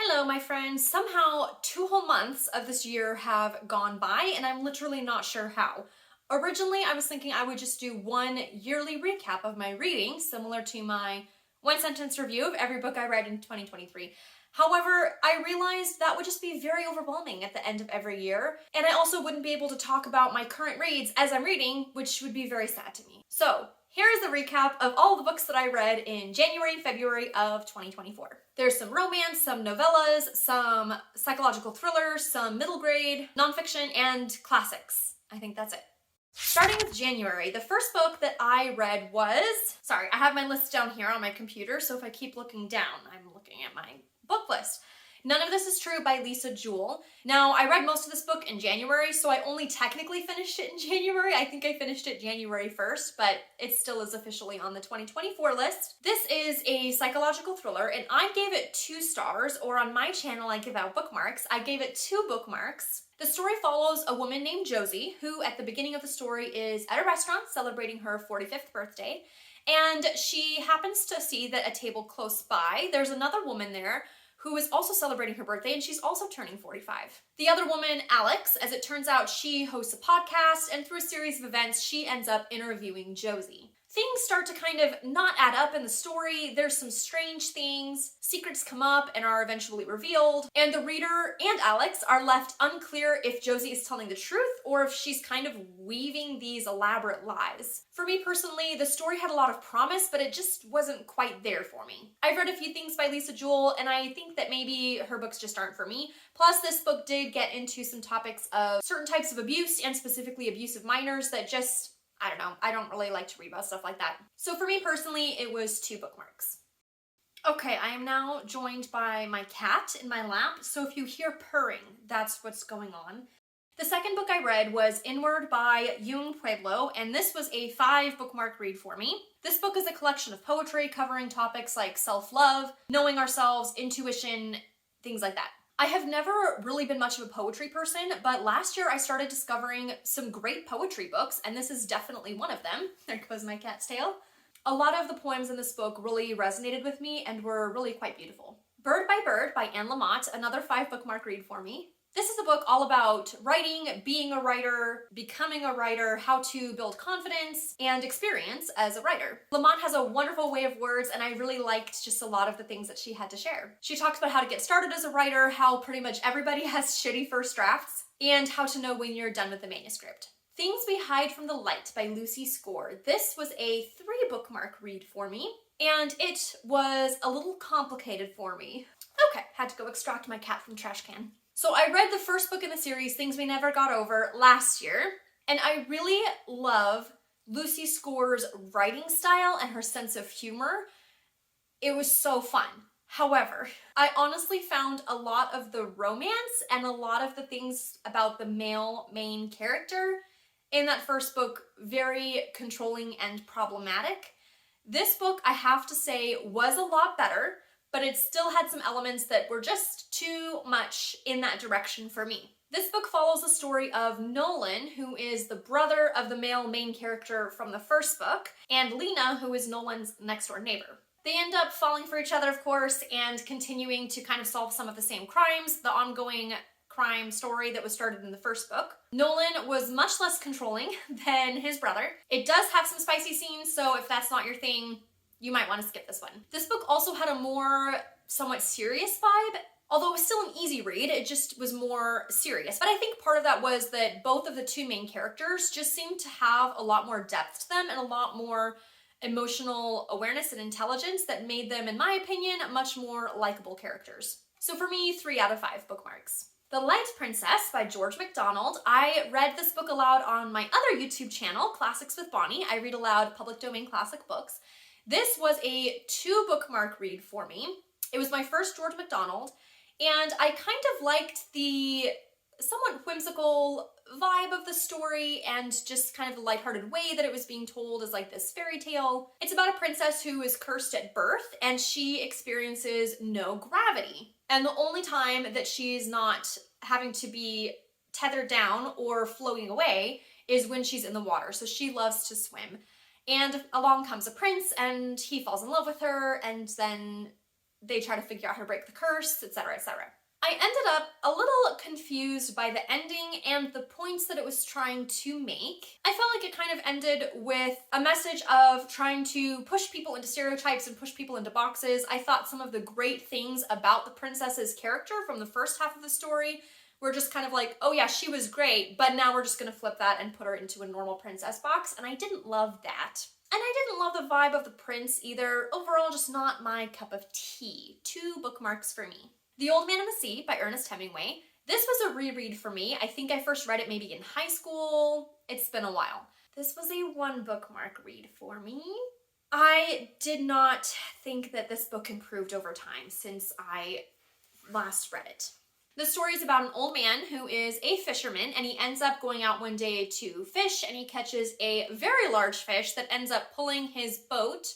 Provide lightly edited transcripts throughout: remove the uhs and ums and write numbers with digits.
Hello, my friends. Somehow 2 whole months of this year have gone by and I'm literally not sure how. Originally, I was thinking I would just do one yearly recap of my reading, similar to my one sentence review of every book I read in 2023. However, I realized that would just be very overwhelming at the end of every year, and I also wouldn't be able to talk about my current reads as I'm reading, which would be very sad to me. So, here is the recap of all the books that I read in January and February of 2024. There's some romance, some novellas, some psychological thrillers, some middle grade, nonfiction, and classics. I think that's it. Starting with January, the first book that I read was, sorry, I have my list down here on my computer, so if I keep looking down, I'm looking at my book list. None of This Is True by Lisa Jewell. Now, I read most of this book in January, so I only technically finished it in January. I think I finished it January 1st, but it still is officially on the 2024 list. This is a psychological thriller, and I gave it 2 stars, or on my channel I give out bookmarks. I gave it 2 bookmarks. The story follows a woman named Josie, who at the beginning of the story is at a restaurant celebrating her 45th birthday, and she happens to see that a table close by, there's another woman there who is also celebrating her birthday, and she's also turning 45. The other woman, Alex, as it turns out, she hosts a podcast, and through a series of events, she ends up interviewing Josie. Things start to kind of not add up in the story. There's some strange things. Secrets come up and are eventually revealed. And the reader and Alex are left unclear if Josie is telling the truth or if she's kind of weaving these elaborate lies. For me personally, the story had a lot of promise, but it just wasn't quite there for me. I've read a few things by Lisa Jewell, and I think that maybe her books just aren't for me. Plus, this book did get into some topics of certain types of abuse, and specifically abuse of minors, that just, I don't know, I don't really like to read about stuff like that. So for me personally, it was 2 bookmarks. Okay, I am now joined by my cat in my lap, so if you hear purring, that's what's going on. The second book I read was Inward by Yung Pueblo, and this was a 5 bookmark read for me. This book is a collection of poetry covering topics like self-love, knowing ourselves, intuition, things like that. I have never really been much of a poetry person, but last year I started discovering some great poetry books, and this is definitely one of them. There goes my cat's tail. A lot of the poems in this book really resonated with me and were really quite beautiful. Bird by Bird by Anne Lamott, another 5 bookmark read for me. This is a book all about writing, being a writer, becoming a writer, how to build confidence and experience as a writer. Lamont has a wonderful way of words, and I really liked just a lot of the things that she had to share. She talks about how to get started as a writer, how pretty much everybody has shitty first drafts, and how to know when you're done with the manuscript. Things We Hide from the Light by Lucy Score. This was a 3 bookmark read for me, and it was a little complicated for me. Okay, had to go extract my cat from the trash can. So I read the first book in the series, Things We Never Got Over, last year, and I really love Lucy Score's writing style and her sense of humor. It was so fun. However, I honestly found a lot of the romance and a lot of the things about the male main character in that first book very controlling and problematic. This book, I have to say, was a lot better, but it still had some elements that were just too much in that direction for me. This book follows the story of Nolan, who is the brother of the male main character from the first book, and Lena, who is Nolan's next door neighbor. They end up falling for each other, of course, and continuing to kind of solve some of the same crimes, the ongoing crime story that was started in the first book. Nolan was much less controlling than his brother. It does have some spicy scenes, so if that's not your thing, you might want to skip this one. This book also had a more somewhat serious vibe. Although it was still an easy read, it just was more serious. But I think part of that was that both of the 2 main characters just seemed to have a lot more depth to them and a lot more emotional awareness and intelligence that made them, in my opinion, much more likable characters. So for me, 3 out of 5 bookmarks. The Light Princess by George MacDonald. I read this book aloud on my other YouTube channel, Classics with Bonnie. I read aloud public domain classic books. This was a 2 bookmark read for me. It was my first George MacDonald, and I kind of liked the somewhat whimsical vibe of the story and just kind of the lighthearted way that it was being told as like this fairy tale. It's about a princess who is cursed at birth, and she experiences no gravity. And the only time that she's not having to be tethered down or floating away is when she's in the water. So she loves to swim. And along comes a prince, and he falls in love with her, and then they try to figure out how to break the curse, etc., etc. I ended up a little confused by the ending and the points that it was trying to make. I felt like it kind of ended with a message of trying to push people into stereotypes and push people into boxes. I thought some of the great things about the princess's character from the first half of the story were just kind of like, oh yeah, she was great, but now we're just gonna flip that and put her into a normal princess box, and I didn't love that. And I didn't love the vibe of the prince either. Overall, just not my cup of tea. 2 bookmarks for me. The Old Man and the Sea by Ernest Hemingway. This was a reread for me. I think I first read it maybe in high school. It's been a while. This was a 1 bookmark read for me. I did not think that this book improved over time since I last read it. The story is about an old man who is a fisherman, and he ends up going out one day to fish, and he catches a very large fish that ends up pulling his boat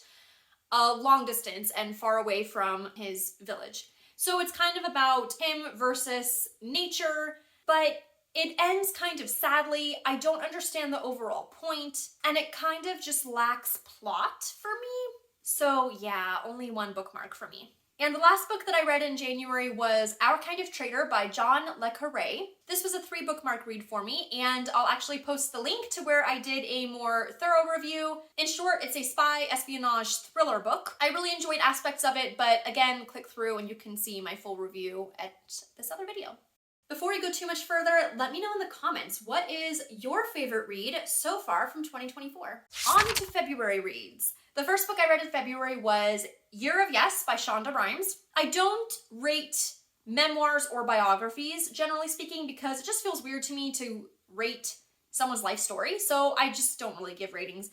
a long distance and far away from his village. So it's kind of about him versus nature, but it ends kind of sadly. I don't understand the overall point, and it kind of just lacks plot for me. So yeah, only 1 bookmark for me. And the last book that I read in January was Our Kind of Traitor by John le Carré. This was a 3 bookmark read for me, and I'll actually post the link to where I did a more thorough review. In short, it's a spy espionage thriller book. I really enjoyed aspects of it, but again, click through and you can see my full review at this other video. Before we go too much further, let me know in the comments, what is your favorite read so far from 2024? On to February reads. The first book I read in February was Year of Yes by Shonda Rhimes. I don't rate memoirs or biographies, generally speaking, because it just feels weird to me to rate someone's life story, so I just don't really give ratings.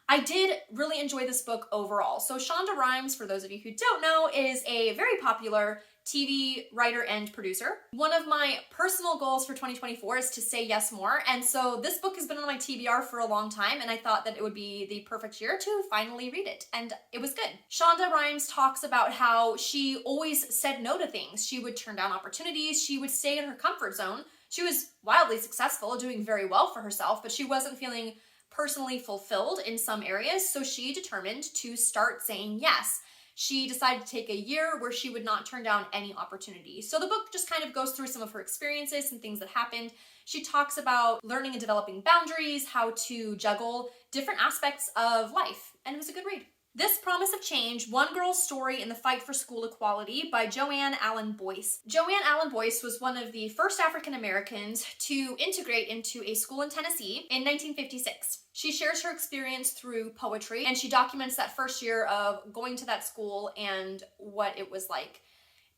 I did really enjoy this book overall. So Shonda Rhimes, for those of you who don't know, is a very popular TV writer and producer. One of my personal goals for 2024 is to say yes more, and so this book has been on my TBR for a long time, and I thought that it would be the perfect year to finally read it, and it was good. Shonda Rhimes talks about how she always said no to things. She would turn down opportunities, she would stay in her comfort zone. She was wildly successful, doing very well for herself, but she wasn't feeling personally fulfilled in some areas, so she determined to start saying yes. She decided to take a year where she would not turn down any opportunity. So the book just kind of goes through some of her experiences and things that happened. She talks about learning and developing boundaries, how to juggle different aspects of life, and it was a good read. This Promise of Change, One Girl's Story in the Fight for School Equality by Joanne Allen Boyce. Joanne Allen Boyce was one of the first African Americans to integrate into a school in Tennessee in 1956. She shares her experience through poetry, and she documents that first year of going to that school and what it was like.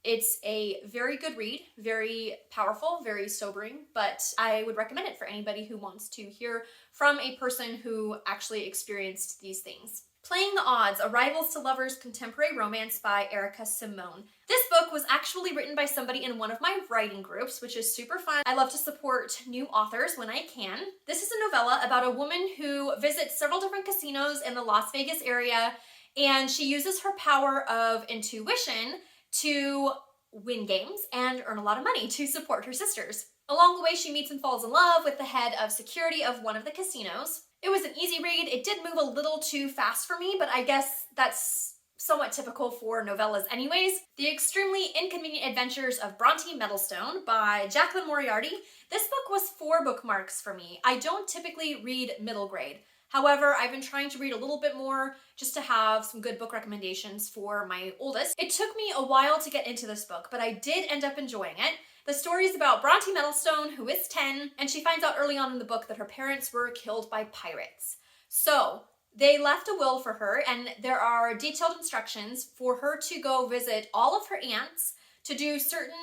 It's a very good read, very powerful, very sobering, but I would recommend it for anybody who wants to hear from a person who actually experienced these things. Playing the Odds, A Rivals to Lovers Contemporary Romance by Erica Simone. This book was actually written by somebody in one of my writing groups, which is super fun. I love to support new authors when I can. This is a novella about a woman who visits several different casinos in the Las Vegas area, and she uses her power of intuition to win games and earn a lot of money to support her sisters. Along the way, she meets and falls in love with the head of security of one of the casinos. It was an easy read. It did move a little too fast for me, but I guess that's somewhat typical for novellas anyways. The Extremely Inconvenient Adventures of Bronte Meadowstone by Jacqueline Moriarty. This book was 4 bookmarks for me. I don't typically read middle grade. However, I've been trying to read a little bit more just to have some good book recommendations for my oldest. It took me a while to get into this book, but I did end up enjoying it. The story is about Bronte Meadowstone, who is 10, and she finds out early on in the book that her parents were killed by pirates. So they left a will for her, and there are detailed instructions for her to go visit all of her aunts to do certain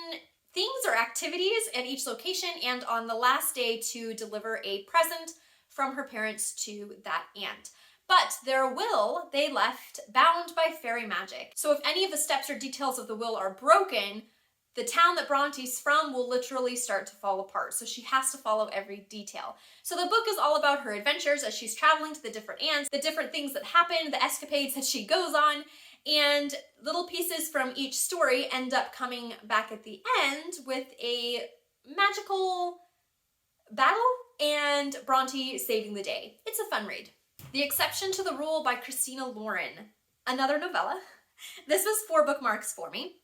things or activities at each location, and on the last day to deliver a present from her parents to that aunt. But their will they left bound by fairy magic. So if any of the steps or details of the will are broken, the town that Bronte's from will literally start to fall apart, so she has to follow every detail. So the book is all about her adventures as she's traveling to the different aunts, the different things that happen, the escapades that she goes on, and little pieces from each story end up coming back at the end with a magical battle and Bronte saving the day. It's a fun read. The Exception to the Rule by Christina Lauren. Another novella. This was 4 bookmarks for me.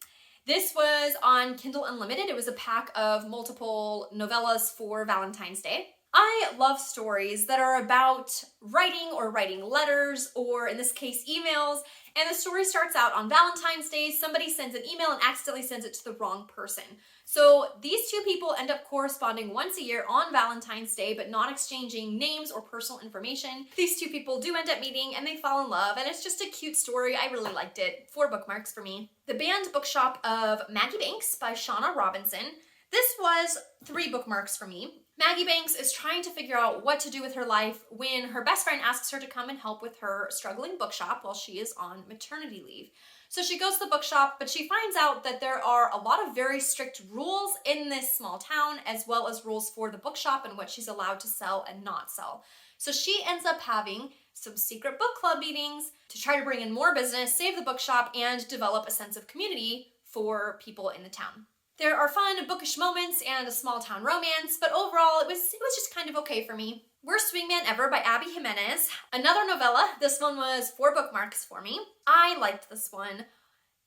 This was on Kindle Unlimited. It was a pack of multiple novellas for Valentine's Day. I love stories that are about writing or writing letters, or in this case, emails. And the story starts out on Valentine's Day. Somebody sends an email and accidentally sends it to the wrong person. So these two people end up corresponding once a year on Valentine's Day, but not exchanging names or personal information. These two people do end up meeting and they fall in love, and it's just a cute story. I really liked it. 4 bookmarks for me. The Banned Bookshop of Maggie Banks by Shauna Robinson. This was 3 bookmarks for me. Maggie Banks is trying to figure out what to do with her life when her best friend asks her to come and help with her struggling bookshop while she is on maternity leave. So she goes to the bookshop, but she finds out that there are a lot of very strict rules in this small town, as well as rules for the bookshop and what she's allowed to sell and not sell. So she ends up having some secret book club meetings to try to bring in more business, save the bookshop, and develop a sense of community for people in the town. There are fun bookish moments and a small town romance, but overall it was just kind of okay for me. Worst Wingman Ever by Abby Jimenez. Another novella. This one was 4 bookmarks for me. I liked this one.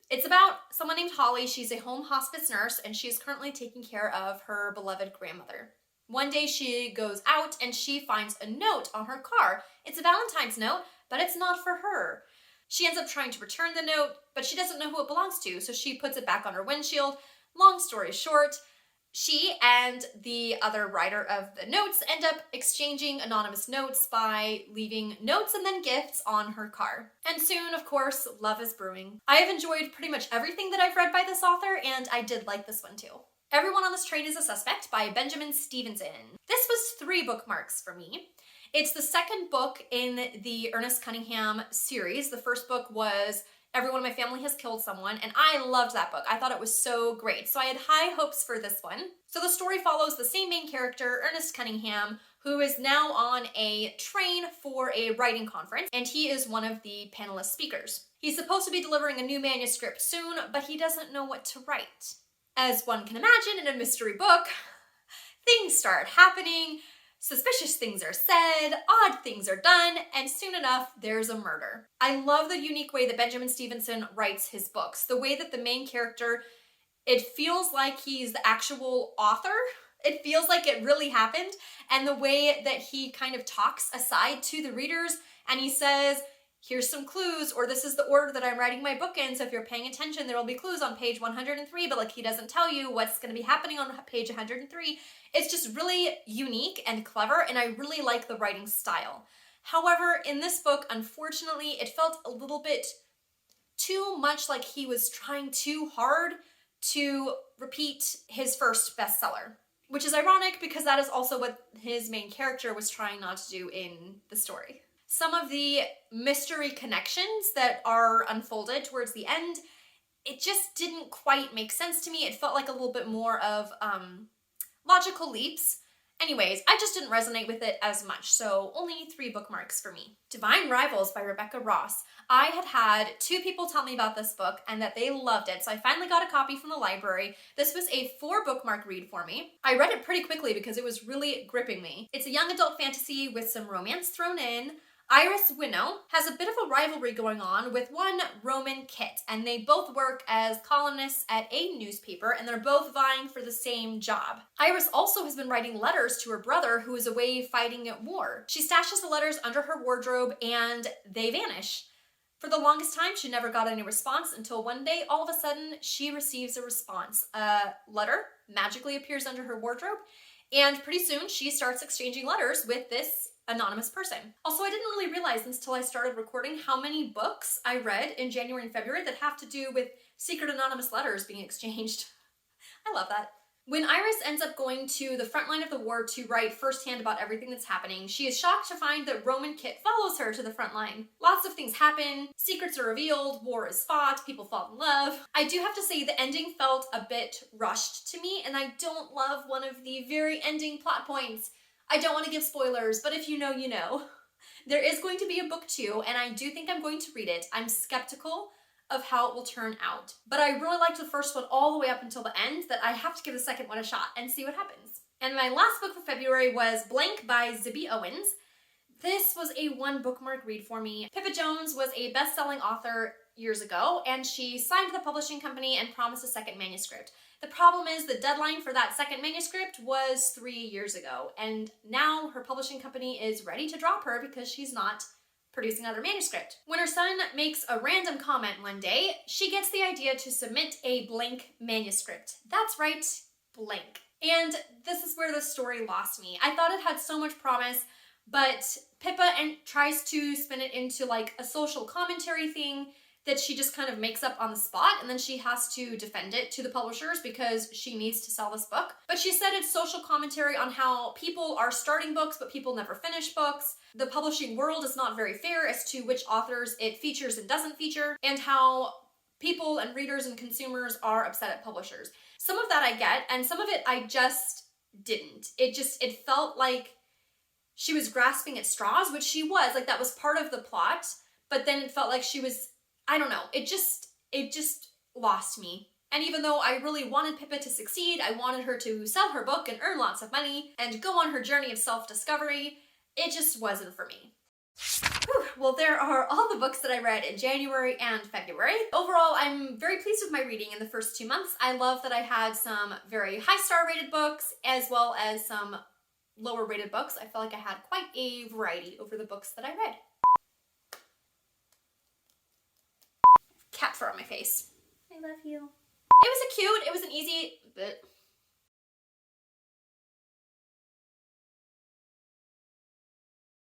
It's about someone named Holly. She's a home hospice nurse and she's currently taking care of her beloved grandmother. One day she goes out and she finds a note on her car. It's a Valentine's note, but it's not for her. She ends up trying to return the note, but she doesn't know who it belongs to, so she puts it back on her windshield. Long story short, she and the other writer of the notes end up exchanging anonymous notes by leaving notes and then gifts on her car. And soon, of course, love is brewing. I have enjoyed pretty much everything that I've read by this author, and I did like this one too. Everyone on this Train is a Suspect by Benjamin Stevenson. This was 3 bookmarks for me. It's the second book in the Ernest Cunningham series. The first book was Everyone in My Family Has Killed Someone, and I loved that book. I thought it was so great, so I had high hopes for this one. So the story follows the same main character, Ernest Cunningham, who is now on a train for a writing conference, and he is one of the panelist speakers. He's supposed to be delivering a new manuscript soon, but he doesn't know what to write. As one can imagine in a mystery book, things start happening. Suspicious things are said, odd things are done, and soon enough, there's a murder. I love the unique way that Benjamin Stevenson writes his books. The way that the main character, it feels like he's the actual author. It feels like it really happened. And the way that he kind of talks aside to the readers and he says, here's some clues, or this is the order that I'm writing my book in, so if you're paying attention, there will be clues on page 103, but like he doesn't tell you what's going to be happening on page 103. It's just really unique and clever, and I really like the writing style. However, in this book, unfortunately, it felt a little bit too much like he was trying too hard to repeat his first bestseller, which is ironic because that is also what his main character was trying not to do in the story. Some of the mystery connections that are unfolded towards the end, it just didn't quite make sense to me. It felt like a little bit more of logical leaps. Anyways, I just didn't resonate with it as much, so only 3 bookmarks for me. Divine Rivals by Rebecca Ross. I had 2 people tell me about this book and that they loved it, so I finally got a copy from the library. This was a 4 bookmark read for me. I read it pretty quickly because it was really gripping me. It's a young adult fantasy with some romance thrown in. Iris Winnow has a bit of a rivalry going on with one Roman Kit, and they both work as columnists at a newspaper, and they're both vying for the same job. Iris also has been writing letters to her brother who is away fighting at war. She stashes the letters under her wardrobe and they vanish. For the longest time, she never got any response until one day, all of a sudden, she receives a response. A letter magically appears under her wardrobe, and pretty soon she starts exchanging letters with this anonymous person. Also, I didn't really realize until I started recording how many books I read in January and February that have to do with secret anonymous letters being exchanged. I love that. When Iris ends up going to the front line of the war to write firsthand about everything that's happening, she is shocked to find that Roman Kit follows her to the front line. Lots of things happen, secrets are revealed, war is fought, people fall in love. I do have to say the ending felt a bit rushed to me, and I don't love one of the very ending plot points. I don't want to give spoilers, but if you know, you know. There is going to be a book 2, and I do think I'm going to read it. I'm skeptical of how it will turn out. But I really liked the first one all the way up until the end that I have to give the second one a shot and see what happens. And my last book for February was Blank by Zibby Owens. This was a 1 bookmark read for me. Pippa Jones was a best-selling author years ago, and she signed the publishing company and promised a second manuscript. The problem is the deadline for that second manuscript was 3 years ago, and now her publishing company is ready to drop her because she's not producing another manuscript. When her son makes a random comment one day, she gets the idea to submit a blank manuscript. That's right, blank. And this is where the story lost me. I thought it had so much promise, but Pippa tries to spin it into like a social commentary thing that she just kind of makes up on the spot, and then she has to defend it to the publishers because she needs to sell this book. But she said it's social commentary on how people are starting books, but people never finish books. The publishing world is not very fair as to which authors it features and doesn't feature, and how people and readers and consumers are upset at publishers. Some of that I get, and some of it I just didn't. It felt like she was grasping at straws, which she was, like that was part of the plot, but then it felt like she was, I don't know, it just lost me. And even though I really wanted Pippa to succeed, I wanted her to sell her book and earn lots of money and go on her journey of self-discovery, it just wasn't for me. Whew. Well, there are all the books that I read in January and February. Overall, I'm very pleased with my reading in the first 2 months. I love that I had some very high star rated books as well as some lower rated books. I felt like I had quite a variety over the books that I read. Cat fur on my face. I love you. It was an easy, but